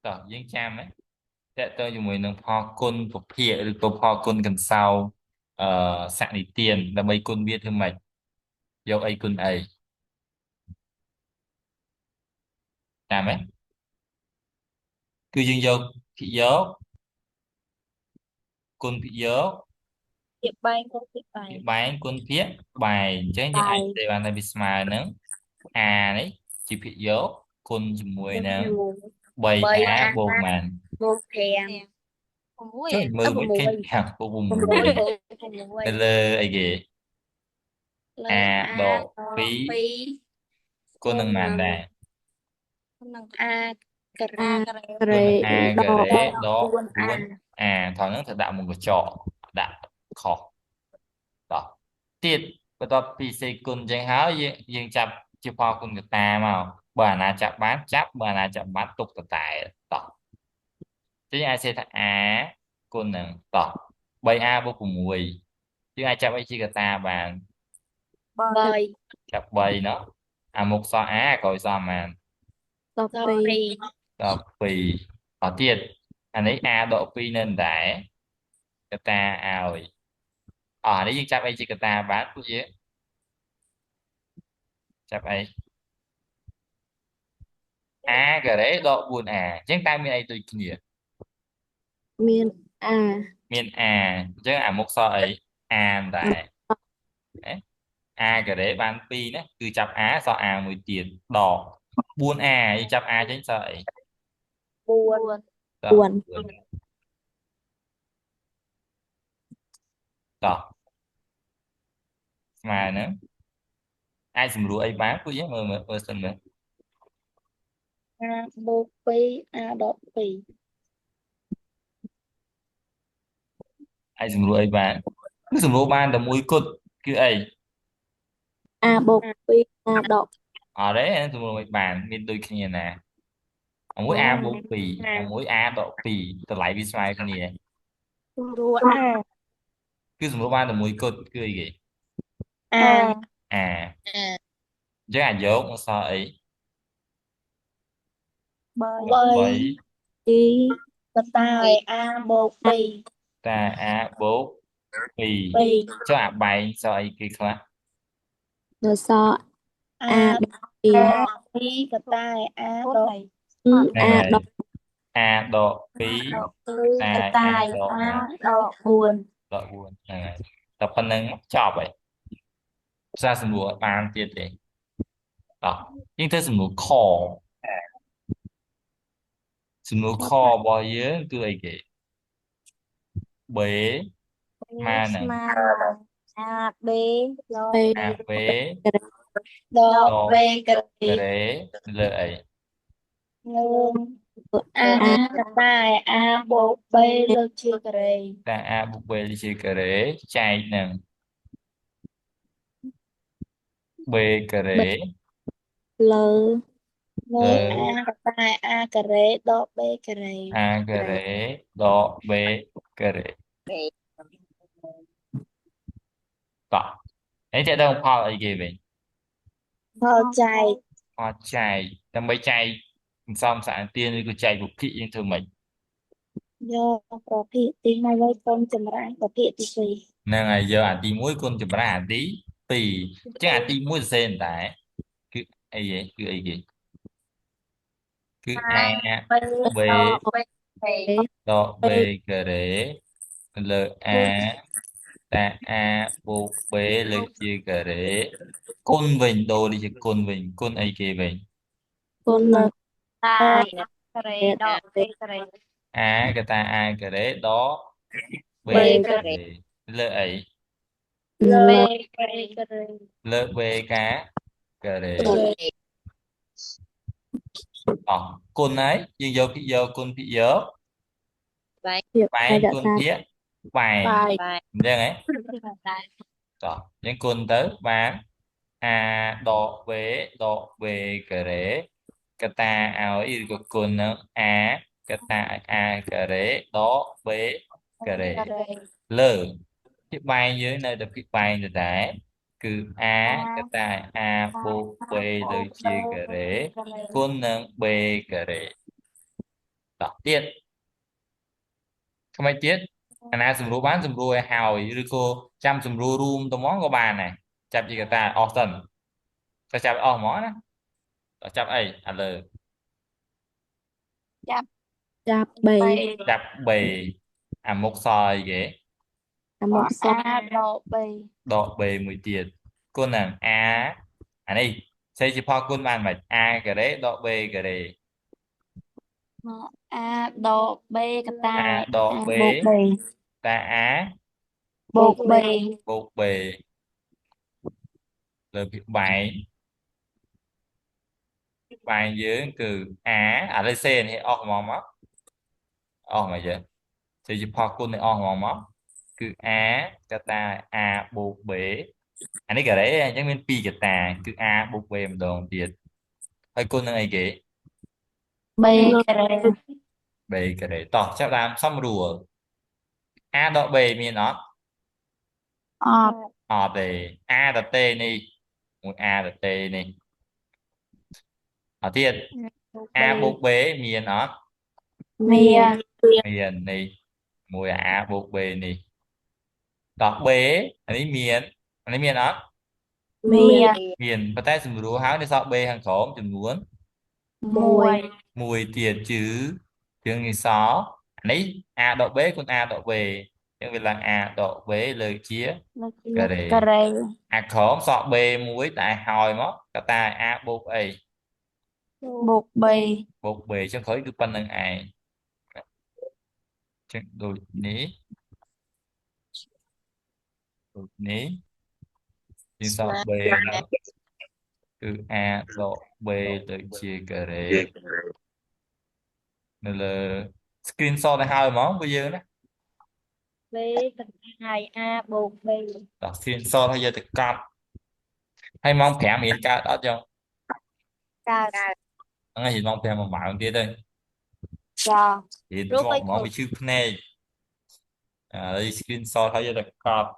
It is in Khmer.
តោះយើងចាំណាតើតើជាមួយនឹងផលគុណពភាគឬក៏ផលគុណកន្សោអឺសក្តិទានដើម្បីគុណវាធ្វើម៉េចយកអីគុណអីតាមទេគឺយើងយកភាគយកគុណភាគយកភាគបែងគុណភាគបែងភាគបែងគុណភាគបែងអញ្ចឹងយើងអាចនិយាយបានថាវាស្មើនឹង a នេះជាភាគយកគុណជាមួយនឹង 3a បូកប៉ុន្មានបូក5 6ចុះមើលមិនឃើញ5បូក6នៅលើអីគេ លើ a A ដក2 2គុណនឹងប៉ុន្មានដែរនឹង A ការ៉េគុណនឹង a ការ៉េដក 4A 4a ថងហ្នឹងត្រូវដាក់មុខកញ្ចក់ដាក់ខុសតោះទៀតបន្ទាប់ពីសេគុណអញ្ចឹងហើយយើងចាប់ជាផលគុណកតាមកបើអាណាចាប់បានចាប់បើអាណាចាប់បាត់ទុកតតែតោះចឹងយើងអាចសេថា a គុណនឹងតោះ 3a បូក6យើងអាចចាប់អីជាកតាបាន3ចាប់3ណោះអាមុខសល់ a ក្រោយសល់ប៉ុន្មាន12 12អត់ទៀតអានេះ a ដក2នៅដែរកតាឲ្យអានេះយើងចាប់អីជាកតាបានពួកយើងចាប់អី a ការ៉េដក 4a អញ្ចឹងតើមានអីដូចគ្នាមាន A មាន a អញ្ចឹងអាមុខសល់អី a ដែរណា a ការ៉េបាន2ណាគឺចាប់ a សល់ a មួយទៀតដក 4a យើងចាប់ a ចេញសល់អី4សល់4តោះស្មើនឹងអាចសម្រួលអីបានពួកយើងមើលសិនមើល A បូក2 A ដក2អាចសម្រួលអីបានគឺសម្រួលបានតែមួយគត់គឺអី A បូក2 A ដកអត់ទេសម្រួលមិនបានមានដូចគ្នាណាមួយ a បូក2មួយ a ដក2តម្លៃវាស្មើគ្នាសម្រួល A គឺសម្រួលបានតែមួយគត់គឺអីគេ A a អញ្ចឹងអាចយកមកសល់អី3 3 កតាយ A បូក2តា a បូក2 2ចុះអាបែងសល់អីគេខ្លះនៅសល់ A ដក2កតាយ A ដកហ្នឹង A ហើយ ដក a ដក2តា ក a តាយ ដក A ណាដក4ដក4ហ្នឹងហើយតែប៉ុណ្្នឹងចប់ហើយភាសាសម្រួលអត់បានទៀតទេតោះយើងធ្វើសំណួរខសំណួរខរបស់យើងគឺអីគេ B ស្មើនឹង ស្មើនឹង AB ដក AB ដដក ក B ការ៉េការ៉េលើអីលើ A កតាយ A បូក B លើកជាការ៉េតា A បូក B ជាការ៉េចែកនឹង B ការ៉េលើលើ លើ A កតាយ A ការ៉េដក B ការ៉េ A ការ៉េដក B ការ៉េតោះនេះតើដល់ផលអីគេវិញផលចែកផលចែកដើម្បីចែកសន្សំសារទានឬក៏ចែកវិភាគយើងធ្វើម៉េចយកប្រភេទទី1ទៅកុំចម្រាញ់ប្រភេទទី2ហ្នឹងហើយយកអាទី1គុណចម្រាស់អាទី2អញ្ចឹងអាទី1សរសេរតែគឺអីហ៎គឺអីគេគឺ A B ដក B ការ៉េលើ A តា A បូក B លើកជាការ៉េគុណវិញដូរនេះជាគុណវិញគុណអីគេវិញគុណនឹងតាយការ៉េដក B ការ៉េ A កតា A ការ៉េដក B 3ការ៉េលើអីលើការ៉េការ៉េលើ B ការ៉េអស់គុណហើយយើងយកភាគយកគុណភាគយកបែបែងគុណភាគបែងអញ្ចឹងហ៎តោះយើងគុណទៅបាន a ដក v ដក v ការ៉េកតាឲ្យឬក៏គុណនឹង a កតាឲ្យ a ការ៉េដក v ការ៉េលើពីបែងយើងនៅតែពីបែងដដែលគឺ a កតាឲ្យ a បូក v លើជាការ៉េគុណនឹង b ការ៉េត đó tiết không ai tiết anh ai sầm rùa bán sầm rùa hào rồi cô chăm sầm rùa room tao món của bà này chăm chị ta Austin ta chăm món đó chăm ấy à lờ chập chập bì chăm bì à một soi ghế một số độ bì độ bì 1 ទៀតគុណនឹងអានេះសេចក្ដីផលគុណបានមិនអាការ៉េដក b ការ៉េ a độ b cái ta aដក b บวก b តា a บวก b បូក b លើពីបែងយើងគឺ a ឥឡូវសេនេះអស់មកអស់មកយើសេចក្ដីផលគុណនេះអស់មកគឺ a កតា a បូក b អានេះការ៉េអញ្ចឹងមាន2កតាគឺ a បូក b ម្ដងទៀតហើយគុណនឹងអីគេ b ការ៉េ b ការ៉េតោះចាប់ដើមសំរួល a ដក b មានអត់អត់ អត់ទេ a ដតេនេះមួយ a ដតេនេះអត់ទៀត a បូក b មានអត់មានមាននេះមួយ a បូក b នេះតោះ b អានេះមានអត់មានមានប៉ុន្តែសម្រួលហើយនៅសល់ b ខាងក្រោមចំនួនមួយទៀតជឺយើងនេះសល់អានេះ a ដក b គុណ a ដក b យើងវាឡើង a ដក b លើកជាការ៉េអាក្រោមសល់ b មួយតែហើយមកកតា a បូកអីបូក b បូក b ចឹងក្រោយគឺប៉ុណ្្នឹងឯងចឹងដូចនេះយើងសល់ b ហ្នឹងគឺ a ដក b ទៅជាការ៉េនៅលើ screenshot ទៅហើយហ្មងពួកយើងណា b ទៅហើយ a បូក b តោះ screenshot ហើយយកទៅកត់ហើយម៉ោង5រៀនកើតអត់ចឹងកើត ហ្នឹងហើយម៉ោង5 1 ម៉ោងទៀតទេចារៀនជាប់ហ្មងវាឈឺភ្នែកឥឡូវ screenshot ហើយយកទៅកត់